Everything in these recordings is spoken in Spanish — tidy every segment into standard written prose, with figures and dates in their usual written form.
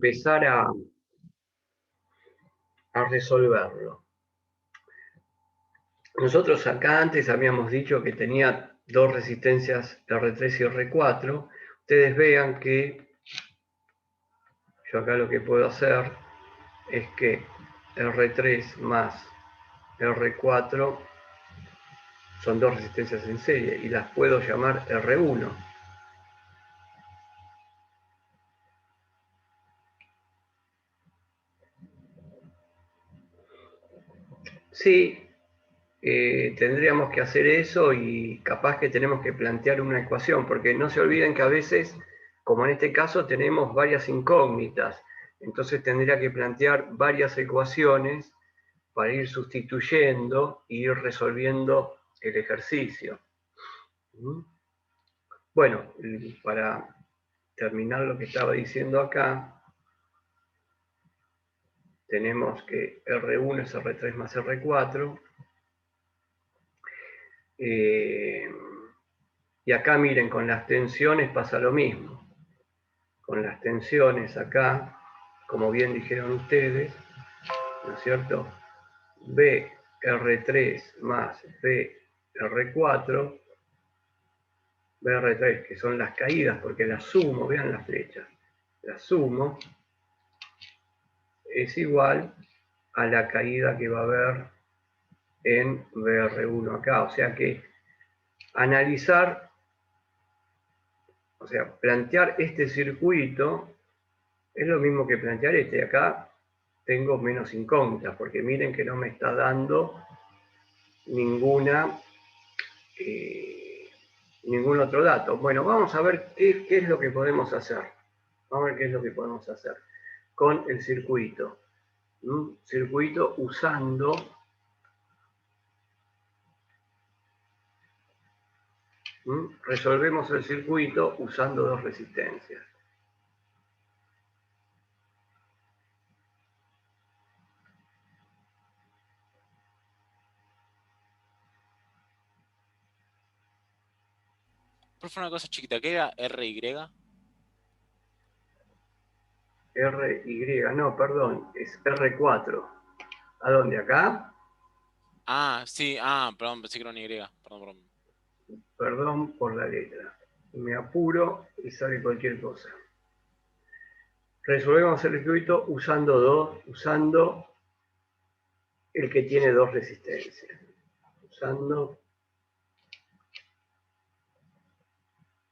empezar a resolverlo. Nosotros acá antes habíamos dicho que tenía dos resistencias R3 y R4. Ustedes vean que yo acá lo que puedo hacer es que R3 más R4 son dos resistencias en serie y las puedo llamar R1. Sí, tendríamos que hacer eso y capaz que tenemos que plantear una ecuación, porque no se olviden que a veces, como en este caso, tenemos varias incógnitas. Entonces tendría que plantear varias ecuaciones para ir sustituyendo e ir resolviendo el ejercicio. Bueno, para terminar lo que estaba diciendo acá, tenemos que R1 es R3 más R4. Y acá miren, con las tensiones pasa lo mismo. Con las tensiones acá, como bien dijeron ustedes, ¿no es cierto? BR3 más BR4, BR3, que son las caídas, porque las sumo, vean las flechas, las sumo, es igual a la caída que va a haber en BR1 acá. O sea que analizar, o sea, plantear este circuito es lo mismo que plantear este. Acá tengo menos incógnitas, porque miren que no me está dando ningún otro dato. Bueno, vamos a ver qué es lo que podemos hacer. Vamos a ver qué es lo que podemos hacer con el circuito. Circuito usando resolvemos el circuito usando dos resistencias. Profe, una cosa chiquita, ¿qué era RY? RY, no, perdón, es R4. ¿A dónde? ¿Acá? Ah, sí, perdón, pensé que era una Y. Perdón. Perdón por la letra. Me apuro y sale cualquier cosa. Resolvemos el circuito usando el que tiene dos resistencias. Usando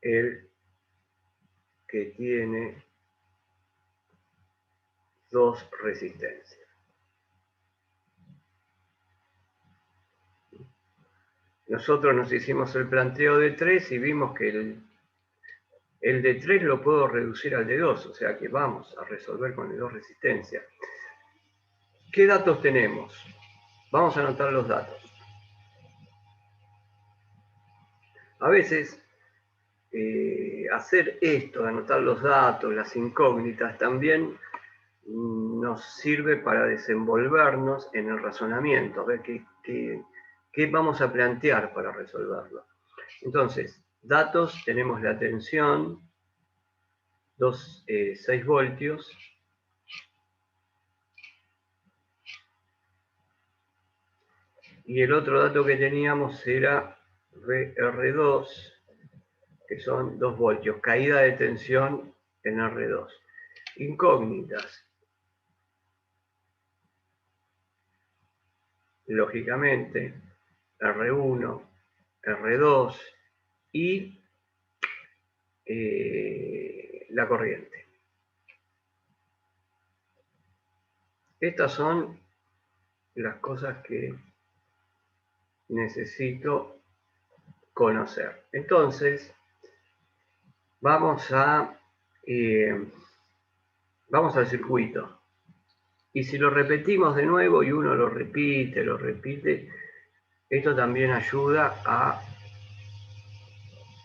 el que tiene dos resistencias. Nosotros nos hicimos el planteo de 3 y vimos que el de 3 lo puedo reducir al de 2, o sea que vamos a resolver con el de 2 resistencias. ¿Qué datos tenemos? Vamos a anotar los datos. A veces hacer esto, anotar los datos, las incógnitas, también nos sirve para desenvolvernos en el razonamiento, a ver qué vamos a plantear para resolverlo. Entonces, datos, tenemos la tensión, 6 voltios, y el otro dato que teníamos era VR2, que son 2 voltios, caída de tensión en R2. Incógnitas. Lógicamente, R1, R2 y la corriente. Estas son las cosas que necesito conocer. Entonces, vamos al circuito. Y si lo repetimos de nuevo y uno lo repite, esto también ayuda a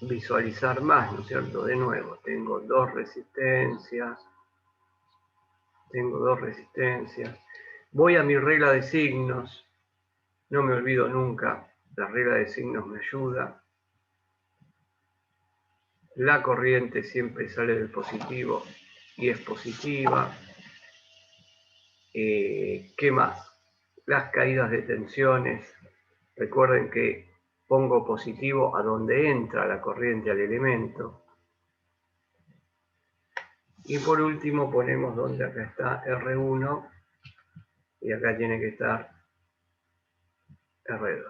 visualizar más, ¿no es cierto? De nuevo, tengo dos resistencias. Voy a mi regla de signos. No me olvido nunca, la regla de signos me ayuda. La corriente siempre sale del positivo y es positiva. ¿Qué más? Las caídas de tensiones. Recuerden que pongo positivo a donde entra la corriente al elemento. Y por último ponemos donde acá está R1 y acá tiene que estar R2.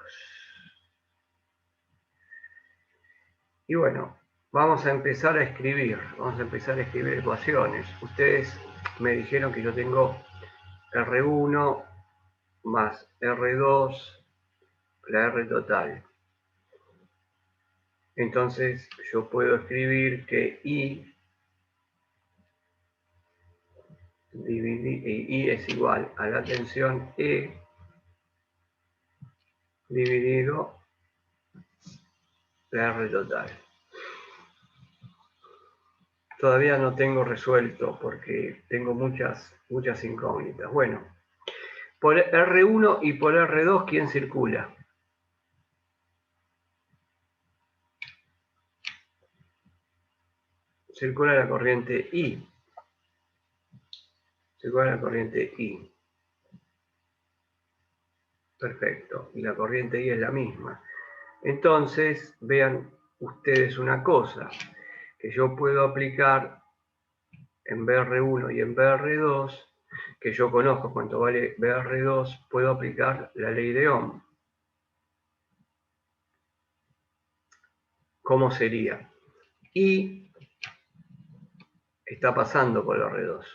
Y bueno, vamos a empezar a escribir ecuaciones. Ustedes me dijeron que yo tengo R1 más R2, la R total. Entonces yo puedo escribir que I es igual a la tensión E dividido la R total. Todavía no tengo resuelto porque tengo muchas incógnitas. Bueno, por R1 y por R2, ¿quién circula? Circula la corriente I. Circula la corriente I. Perfecto. Y la corriente I es la misma. Entonces, vean ustedes una cosa, que yo puedo aplicar en BR1 y en BR2, que yo conozco cuánto vale BR2, puedo aplicar la ley de Ohm. ¿Cómo sería? I está pasando por R2.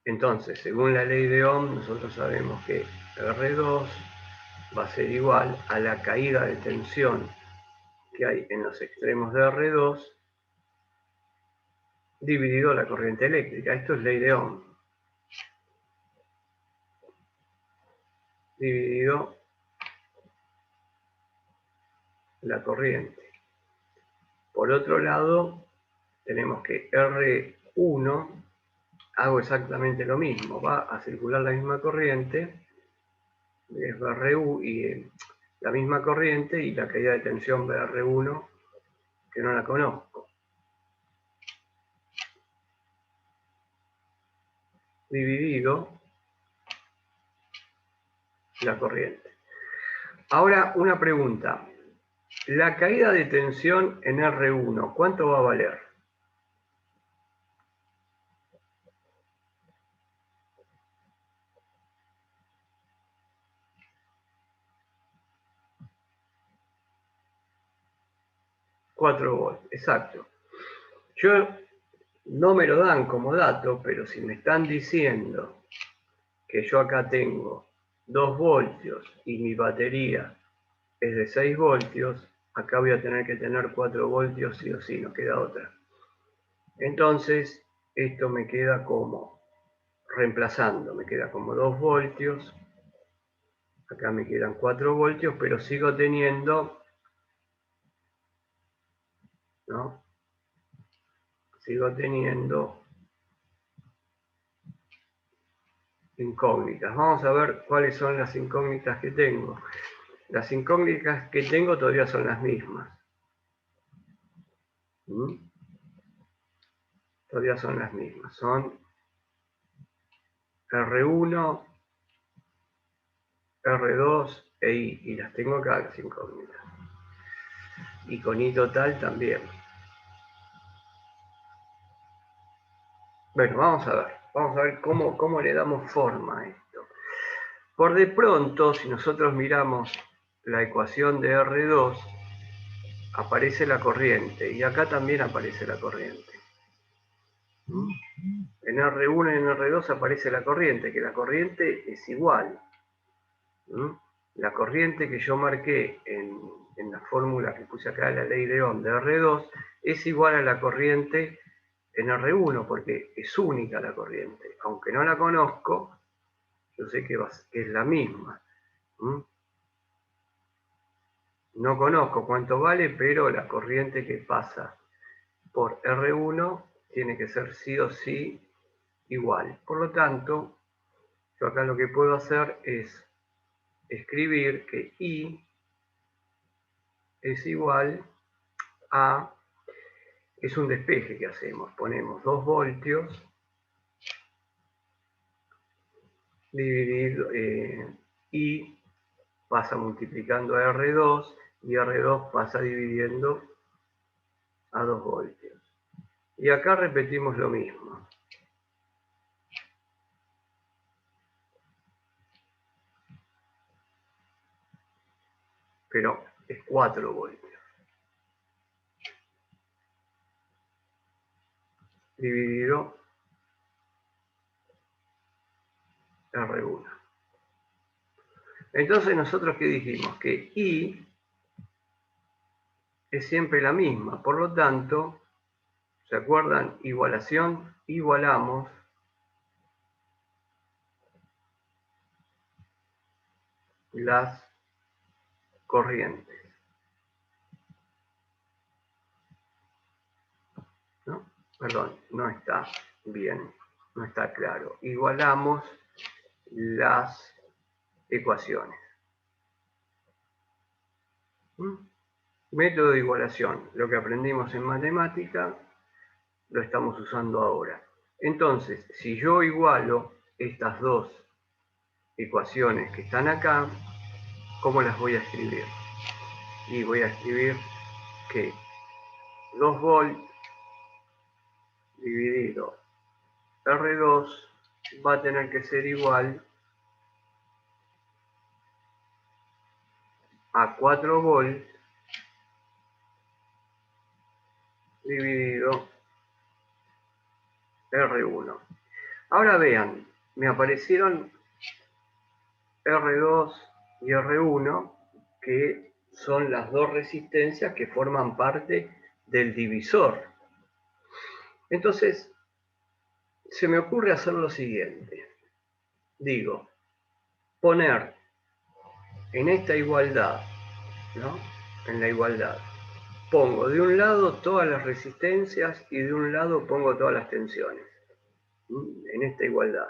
Entonces, según la ley de Ohm, nosotros sabemos que R2 va a ser igual a la caída de tensión que hay en los extremos de R2 dividido la corriente eléctrica. Esto es ley de Ohm. Dividido la corriente. Por otro lado, tenemos que R1 hago exactamente lo mismo. Va a circular la misma corriente, es BRU y la misma corriente y la caída de tensión BR1 que no la conozco. Dividido la corriente. Ahora una pregunta. La caída de tensión en R1, ¿cuánto va a valer? $4 volts, exacto. Yo no me lo dan como dato, pero si me están diciendo que yo acá tengo 2 voltios y mi batería es de 6 voltios, acá voy a tener que tener 4 voltios sí o sí, no queda otra. Entonces, esto me queda como reemplazando, me queda como 2 voltios, acá me quedan 4 voltios, pero sigo teniendo, ¿no? Sigo teniendo incógnitas. Vamos a ver cuáles son las incógnitas que tengo. Las incógnitas que tengo todavía son las mismas. Todavía son las mismas. Son R1, R2 e I. Y las tengo acá, las incógnitas. Y con I total también. Bueno, vamos a ver cómo le damos forma a esto. Por de pronto, si nosotros miramos la ecuación de R2, aparece la corriente, y acá también aparece la corriente. En R1 y en R2 aparece la corriente, que la corriente es igual. La corriente que yo marqué en la fórmula que puse acá, la ley de Ohm de R2, es igual a la corriente en R1, porque es única la corriente. Aunque no la conozco, yo sé que es la misma. No conozco cuánto vale, pero la corriente que pasa por R1 tiene que ser sí o sí igual. Por lo tanto, yo acá lo que puedo hacer es escribir que I es igual a es un despeje que hacemos. Ponemos 2 voltios dividido, y pasa multiplicando a R2 y R2 pasa dividiendo a 2 voltios. Y acá repetimos lo mismo. Pero es 4 voltios. Dividido R1. Entonces nosotros ¿qué dijimos? Que I es siempre la misma. Por lo tanto, ¿se acuerdan? Igualación, igualamos las corrientes. ¿No? Perdón, no está bien, no está claro. Igualamos las ecuaciones. Método de igualación, lo que aprendimos en matemática, lo estamos usando ahora. Entonces, si yo igualo estas dos ecuaciones que están acá, ¿cómo las voy a escribir? Y voy a escribir que 2 volt dividido R2 va a tener que ser igual a 4 volt dividido R1. Ahora vean, me aparecieron R2 y R1, que son las dos resistencias que forman parte del divisor. Entonces, se me ocurre hacer lo siguiente. Digo, poner en esta igualdad, ¿no? En la igualdad, pongo de un lado todas las resistencias y de un lado pongo todas las tensiones. En esta igualdad.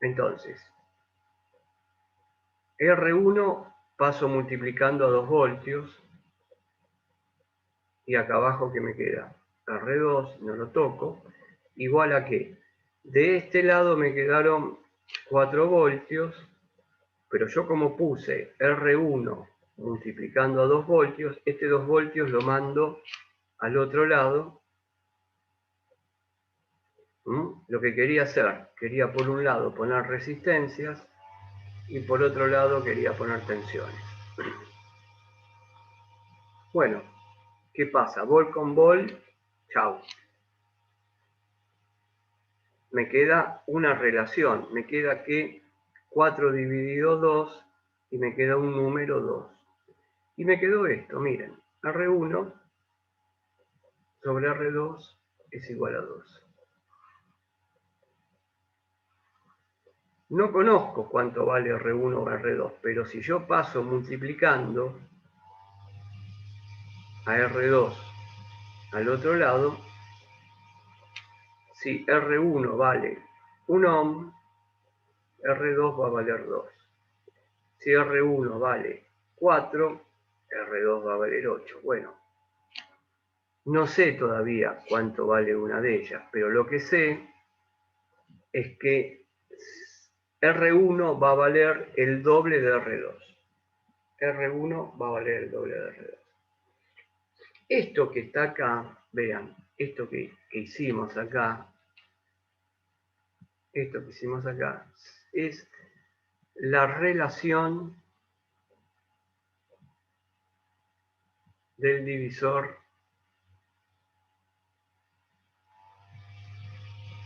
Entonces, R1 paso multiplicando a 2 voltios y acá abajo que me queda R2, no lo toco, igual a que de este lado me quedaron 4 voltios, pero yo como puse R1 multiplicando a 2 voltios, este 2 voltios lo mando al otro lado. Lo que quería hacer, quería por un lado poner resistencias y por otro lado quería poner tensiones. Bueno, ¿qué pasa? Vol con vol, chau. Me queda una relación, me queda que 4 dividido 2 y me queda un número 2. Y me quedó esto, miren, R1 sobre R2 es igual a 2. No conozco cuánto vale R1 o R2, pero si yo paso multiplicando a R2 al otro lado, si R1 vale 1 ohm, R2 va a valer 2. Si R1 vale 4, R2 va a valer 8. Bueno, no sé todavía cuánto vale una de ellas, pero lo que sé es que R1 va a valer el doble de R2. R1 va a valer el doble de R2. Esto que está acá, vean, esto que hicimos acá, es la relación del divisor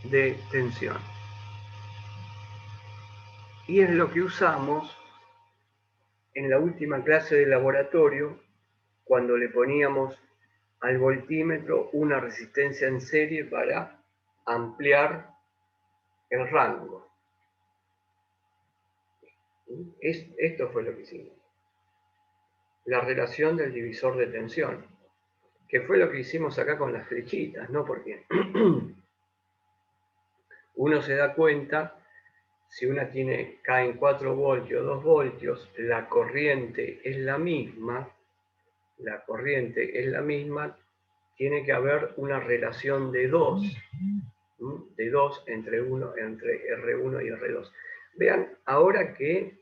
de tensión. Y es lo que usamos en la última clase de laboratorio cuando le poníamos al voltímetro una resistencia en serie para ampliar el rango. Esto fue lo que hicimos. La relación del divisor de tensión, que fue lo que hicimos acá con las flechitas, ¿no? Porque uno se da cuenta, si una cae en 4 voltios, 2 voltios, la corriente es la misma, la corriente es la misma, tiene que haber una relación de 2, de 2 entre R1 y R2. Vean, ahora que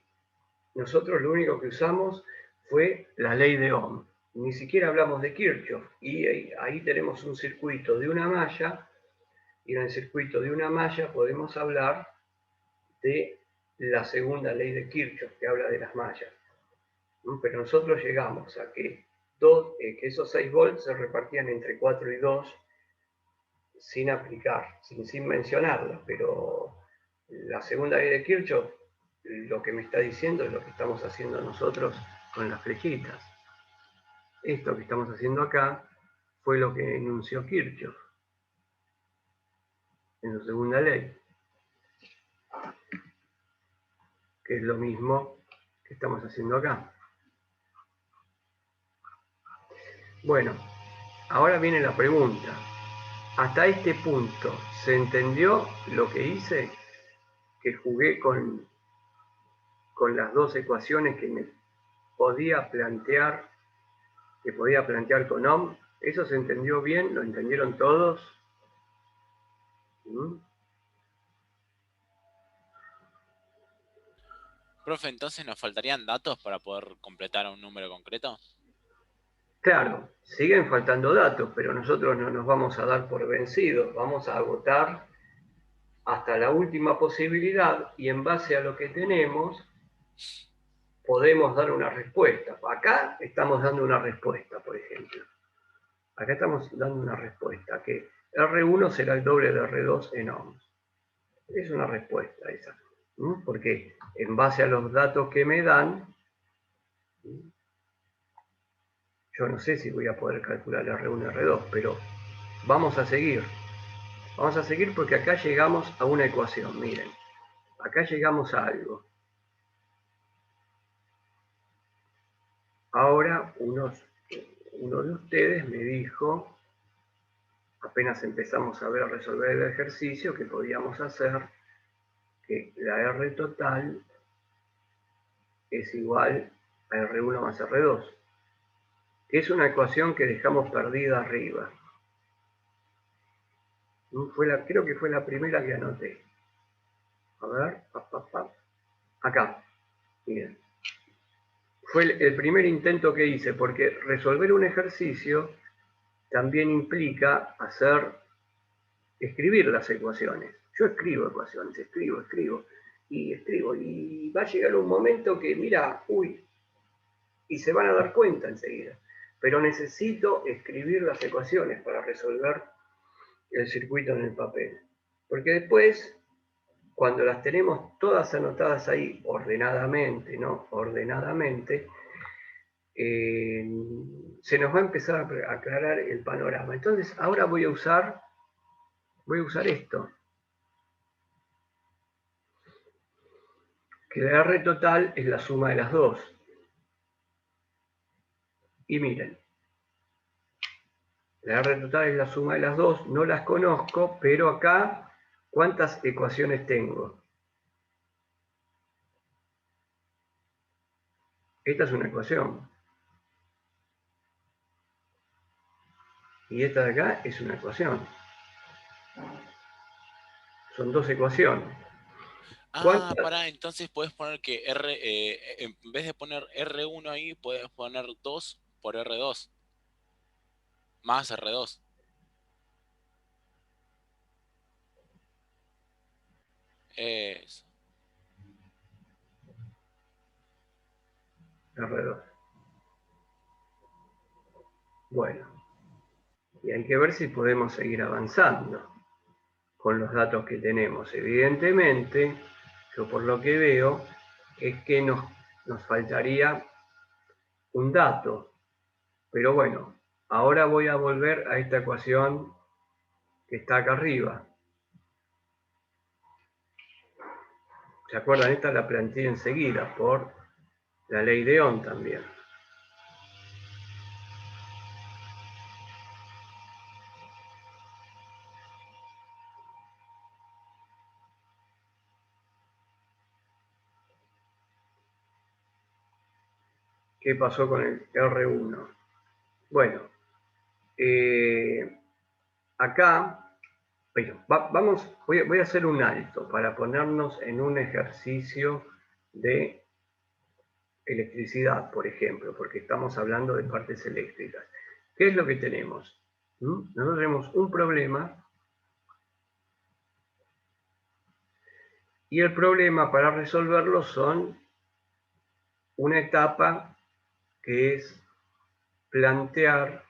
nosotros lo único que usamos fue la ley de Ohm. Ni siquiera hablamos de Kirchhoff. Y ahí tenemos un circuito de una malla, y en el circuito de una malla podemos hablar de la segunda ley de Kirchhoff, que habla de las mallas. Pero nosotros llegamos a que esos 6 volts se repartían entre 4 y 2 sin aplicar, sin mencionarlo, pero la segunda ley de Kirchhoff lo que me está diciendo es lo que estamos haciendo nosotros con las flechitas. Esto que estamos haciendo acá fue lo que enunció Kirchhoff en su segunda ley, que es lo mismo que estamos haciendo acá. Bueno, ahora viene la pregunta. Hasta este punto, ¿se entendió lo que hice? Que jugué con las dos ecuaciones que me podía plantear, con Ohm. ¿Eso se entendió bien? ¿Lo entendieron todos? ¿Mm? Profe, entonces nos faltarían datos para poder completar un número concreto. Claro, siguen faltando datos, pero nosotros no nos vamos a dar por vencidos, vamos a agotar hasta la última posibilidad y en base a lo que tenemos podemos dar una respuesta. Acá estamos dando una respuesta, por ejemplo. Acá estamos dando una respuesta, que R1 será el doble de R2 en ohms. Es una respuesta esa, ¿no? Porque en base a los datos que me dan, yo no sé si voy a poder calcular R1 y R2, pero vamos a seguir. Vamos a seguir porque acá llegamos a una ecuación, miren. Acá llegamos a algo. Ahora uno de ustedes me dijo, apenas empezamos a resolver el ejercicio, que podíamos hacer que la R total es igual a R1 más R2, que es una ecuación que dejamos perdida arriba. Creo que fue la primera que anoté. A ver, acá, miren. Fue el primer intento que hice, porque resolver un ejercicio también implica escribir las ecuaciones. Yo escribo ecuaciones, escribo, y va a llegar un momento que, mira, y se van a dar cuenta enseguida. Pero necesito escribir las ecuaciones para resolver el circuito en el papel. Porque después, cuando las tenemos todas anotadas ahí ordenadamente, ¿no? Ordenadamente, se nos va a empezar a aclarar el panorama. Entonces, ahora voy a usar esto, que la R total es la suma de las dos. Y miren, la R total es la suma de las dos, no las conozco, pero acá, ¿cuántas ecuaciones tengo? Esta es una ecuación. Y esta de acá es una ecuación. Son dos ecuaciones. Ah, ¿Cuántas? pará, entonces puedes poner que en vez de poner R1 ahí, puedes poner 2 por R2, más R2. Eso. R2. Bueno, y hay que ver si podemos seguir avanzando con los datos que tenemos. Evidentemente, yo por lo que veo, es que nos faltaría un dato. Pero bueno, ahora voy a volver a esta ecuación que está acá arriba. ¿Se acuerdan? Esta la planteé enseguida por la ley de Ohm también. ¿Qué pasó con el R1? Bueno, acá, bueno, voy a hacer un alto para ponernos en un ejercicio de electricidad, por ejemplo, porque estamos hablando de partes eléctricas. ¿Qué es lo que tenemos? Nosotros tenemos un problema y el problema para resolverlo son una etapa que es plantear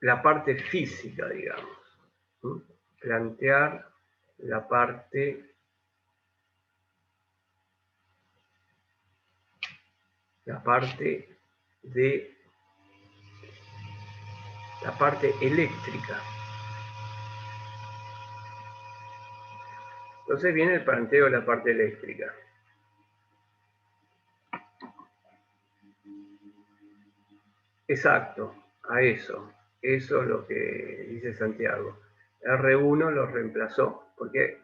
la parte física, digamos. Plantear la parte de la parte eléctrica. Entonces viene el planteo de la parte eléctrica. Exacto, a eso. Eso es lo que dice Santiago. R1 lo reemplazó, porque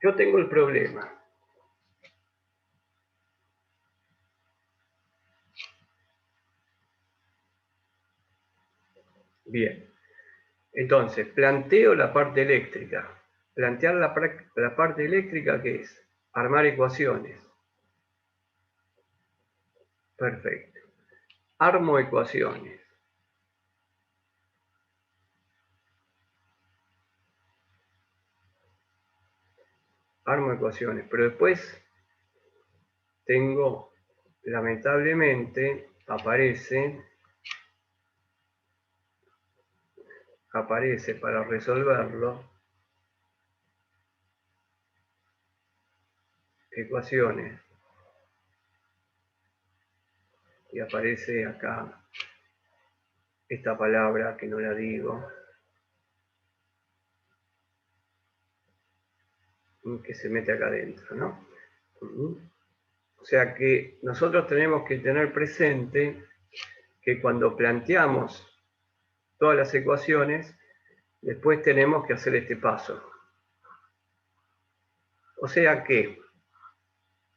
yo tengo el problema. Bien, entonces planteo la parte eléctrica. Plantear la parte eléctrica, ¿qué es? Armar ecuaciones. Perfecto. Armo ecuaciones. Armo ecuaciones, pero después tengo, lamentablemente, aparece para resolverlo ecuaciones y aparece acá esta palabra que no la digo, que se mete acá adentro, ¿no? O sea que nosotros tenemos que tener presente que cuando planteamos todas las ecuaciones, después tenemos que hacer este paso. O sea que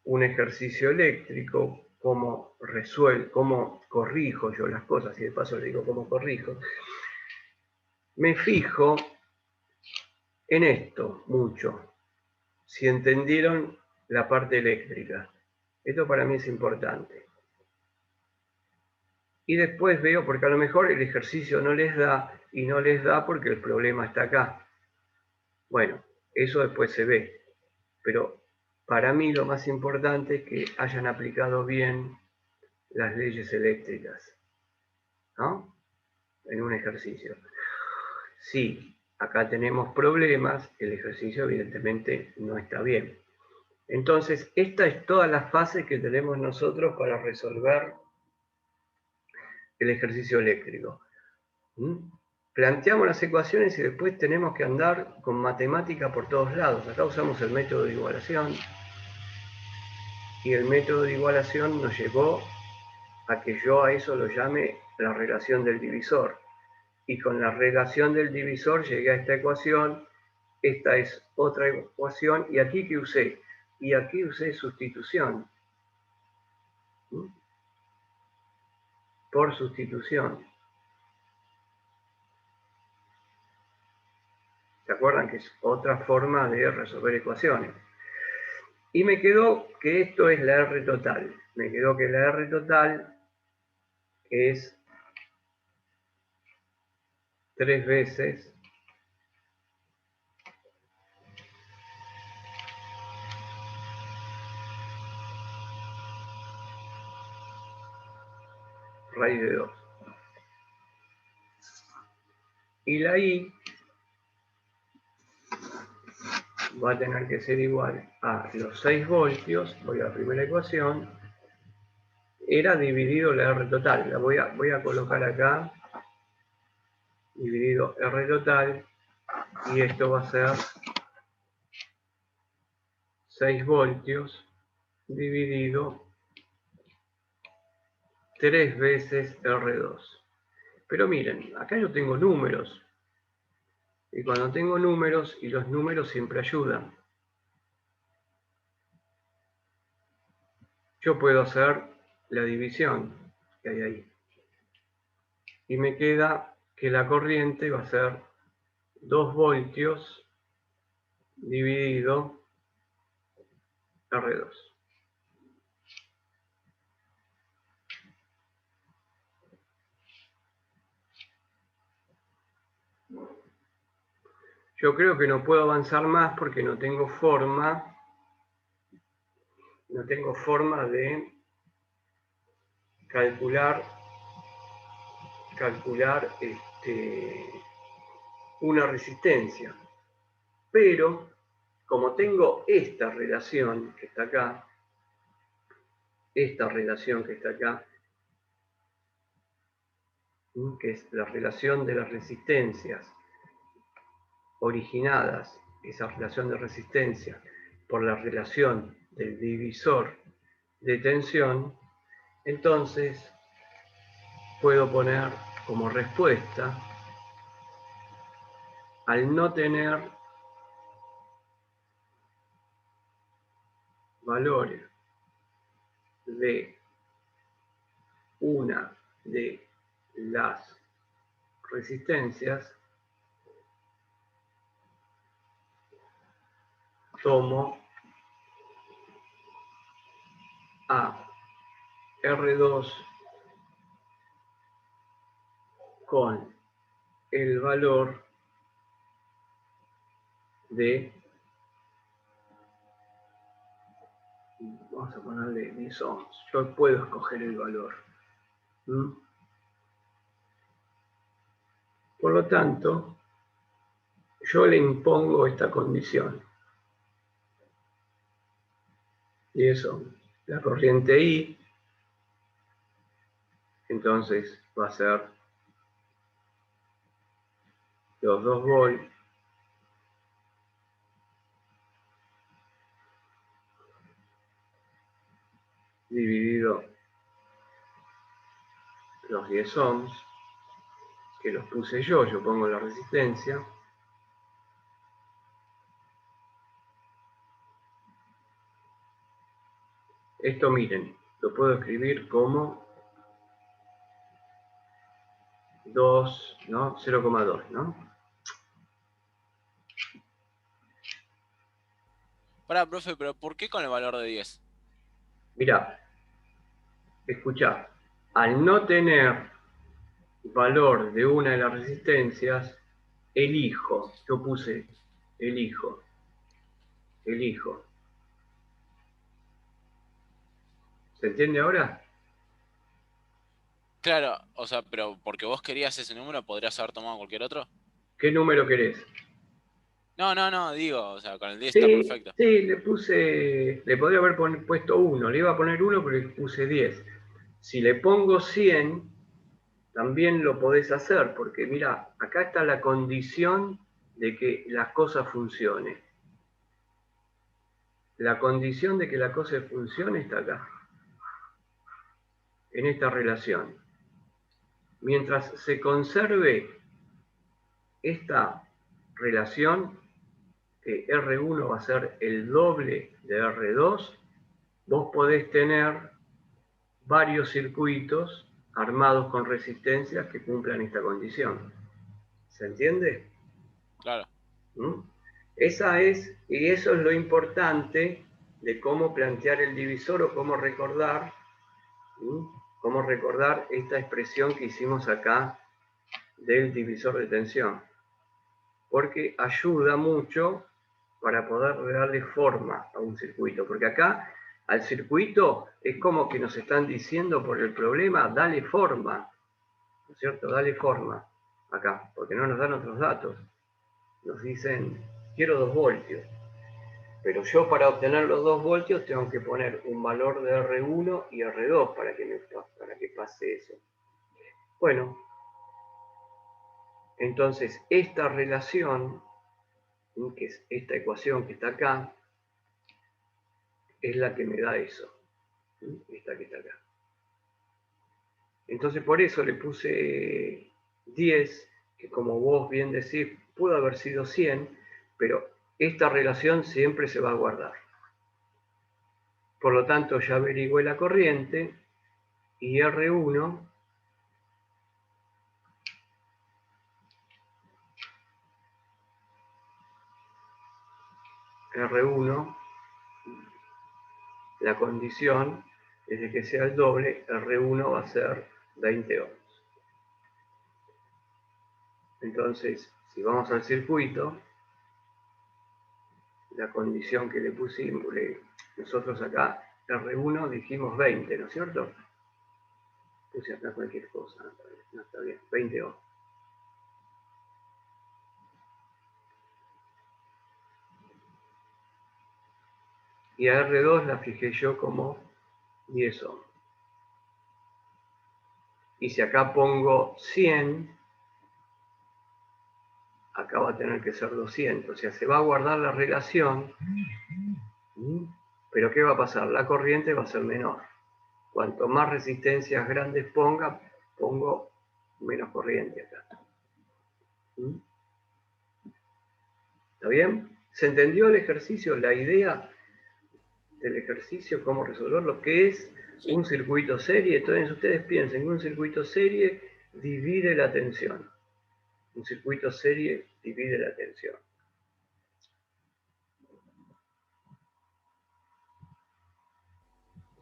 un ejercicio eléctrico, cómo corrijo yo las cosas, y de paso le digo cómo corrijo, me fijo en esto mucho, si entendieron la parte eléctrica. Esto para mí es importante. Y después veo, porque a lo mejor el ejercicio no les da, y no les da porque el problema está acá. Bueno, eso después se ve. Pero para mí lo más importante es que hayan aplicado bien las leyes eléctricas, ¿no? En un ejercicio. Si acá tenemos problemas, el ejercicio evidentemente no está bien. Entonces, esta es toda la fase que tenemos nosotros para resolver el ejercicio eléctrico. Planteamos las ecuaciones y después tenemos que andar con matemática por todos lados. Acá usamos el método de igualación y el método de igualación nos llevó a que yo a eso lo llame la relación del divisor. Y con la relación del divisor llegué a esta ecuación. Esta es otra ecuación. ¿Y aquí qué usé? Y aquí usé sustitución. Por sustitución. ¿Se acuerdan que es otra forma de resolver ecuaciones? Y me quedó que esto es la R total. Me quedó que la R total es 3 veces raíz de 2. Y la I va a tener que ser igual a los 6 voltios, voy a la primera ecuación, era dividido la R total. La voy a colocar acá, dividido R total, y esto va a ser 6 voltios dividido 3 veces R2. Pero miren, acá yo tengo números. Y cuando tengo números, y los números siempre ayudan. yo puedo hacer la división que hay ahí. Y me queda que la corriente va a ser 2 voltios dividido R2. Yo creo que no puedo avanzar más porque no tengo forma de calcular una resistencia. Pero como tengo esta relación que está acá, que es la relación de las resistencias originadas, esa relación de resistencia, por la relación del divisor de tensión, entonces puedo poner como respuesta, al no tener valores de una de las resistencias, tomo a R2 con el valor de, vamos a ponerle 10 ohms. Yo puedo escoger el valor. Por lo tanto, yo le impongo esta condición. Y eso, la corriente I, entonces va a ser los 2 volts dividido los 10 ohms, que los puse yo pongo la resistencia. Esto, miren, lo puedo escribir como 2, ¿no? 0,2, ¿no? Pará, profe, pero ¿por qué con el valor de 10? Mirá, escuchá, al no tener valor de una de las resistencias, elijo, yo puse elijo. ¿Se entiende ahora? Claro, o sea, pero porque vos querías ese número, ¿podrías haber tomado cualquier otro? ¿Qué número querés? No, digo, o sea, con el 10 está Sí, perfecto. sí, le podría haber puesto 1, le iba a poner 1, pero le puse 10. Si le pongo 100, también lo podés hacer, porque mira, acá está la condición de que las cosas funcionen. La condición de que la cosa funcione está acá, en esta relación. Mientras se conserve esta relación, que R1 va a ser el doble de R2, vos podés tener varios circuitos armados con resistencias que cumplan esta condición. ¿Se entiende? Claro. ¿Mm? Y eso es lo importante de cómo plantear el divisor o cómo recordar, esta expresión que hicimos acá del divisor de tensión. Porque ayuda mucho para poder darle forma a un circuito. Porque acá al circuito es como que nos están diciendo por el problema, dale forma, ¿no es cierto? Dale forma acá, porque no nos dan otros datos. Nos dicen, quiero 2 voltios. Pero yo para obtener los 2 voltios tengo que poner un valor de R1 y R2 para que pase eso. Bueno, entonces esta relación, que es esta ecuación que está acá, es la que me da eso. Esta que está acá. Entonces por eso le puse 10, que como vos bien decís, pudo haber sido 100, pero esta relación siempre se va a guardar. Por lo tanto, ya averigüé la corriente y R1 la condición es de que sea el doble, R1 va a ser 20 ohms. Entonces, si vamos al circuito, la condición que le pusimos, nosotros acá, R1 dijimos 20, ¿no es cierto? Puse acá cualquier cosa, no está bien, 20 ohms. Y a R2 la fijé yo como 10 ohms. Y si acá pongo 100, acá va a tener que ser 200. O sea, se va a guardar la relación, pero ¿qué va a pasar? La corriente va a ser menor. Cuanto más resistencias grandes ponga, pongo menos corriente acá. ¿Está bien? ¿Se entendió el ejercicio? La idea del ejercicio, cómo resolver lo que es un circuito serie. Entonces ustedes piensen que un circuito serie divide la tensión. Un circuito serie divide la tensión.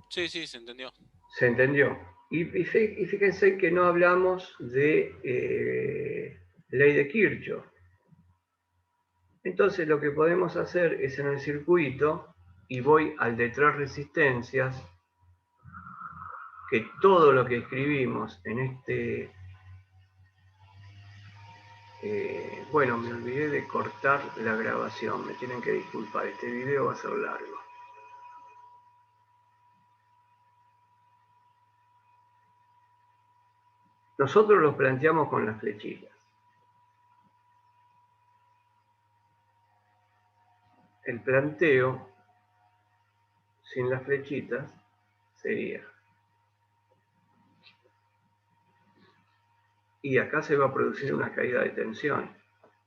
Sí, sí, se entendió. ¿Se entendió? Y fíjense que no hablamos de ley de Kirchhoff. Entonces lo que podemos hacer es en el circuito, y voy al de 3 resistencias, que todo lo que escribimos en este... bueno, me olvidé de cortar la grabación, me tienen que disculpar, este video va a ser largo. Nosotros los planteamos con las flechitas. El planteo sin las flechitas sería... Y acá se va a producir una caída de tensión.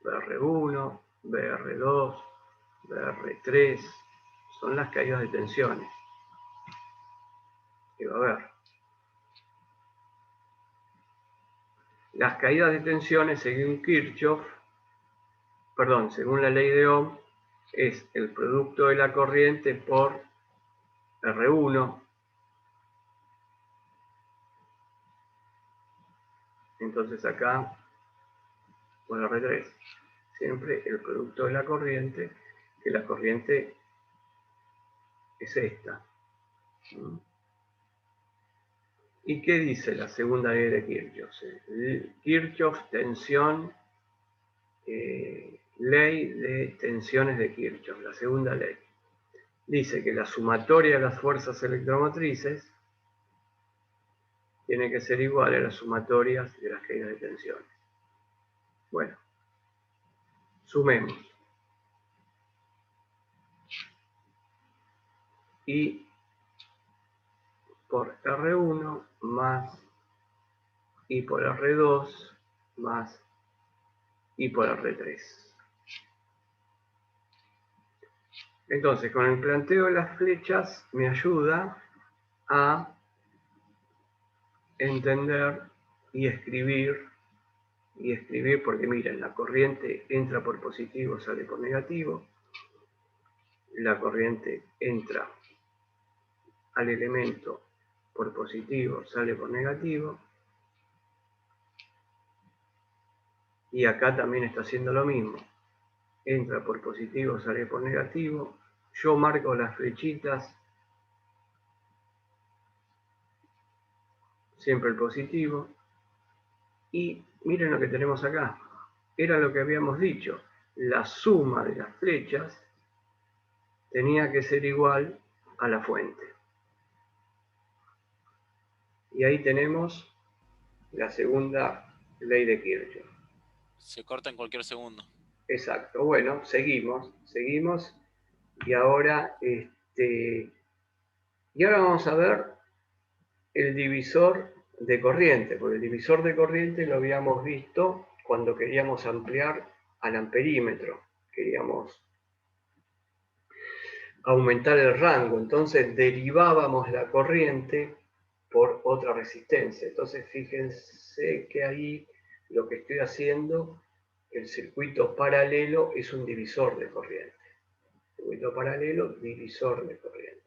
BR1, BR2, BR3, son las caídas de tensiones que va a haber. Las caídas de tensiones según Kirchhoff, perdón, según la ley de Ohm, es el producto de la corriente por R1. Entonces acá, por R3, siempre el producto de la corriente, que la corriente es esta. ¿Y qué dice la segunda ley de Kirchhoff? Kirchhoff tensión, ley de tensiones de Kirchhoff, la segunda ley. Dice que la sumatoria de las fuerzas electromotrices tiene que ser igual a las sumatorias de las caídas de tensiones. Bueno, sumemos. Y por R1 más I por R2 más I por R3. Entonces, con el planteo de las flechas me ayuda a entender y escribir, porque miren, la corriente entra por positivo, sale por negativo, la corriente entra al elemento por positivo, sale por negativo, y acá también está haciendo lo mismo, entra por positivo, sale por negativo. Yo marco las flechitas, siempre el positivo, y miren lo que tenemos acá, era lo que habíamos dicho, la suma de las flechas tenía que ser igual a la fuente. Y ahí tenemos la segunda ley de Kirchhoff. Se corta en cualquier segundo. Exacto, bueno, seguimos, y ahora, y ahora vamos a ver el divisor de corriente, porque el divisor de corriente lo habíamos visto cuando queríamos ampliar al amperímetro, queríamos aumentar el rango. Entonces derivábamos la corriente por otra resistencia. Entonces fíjense que ahí lo que estoy haciendo, el circuito paralelo es un divisor de corriente. Circuito paralelo, divisor de corriente.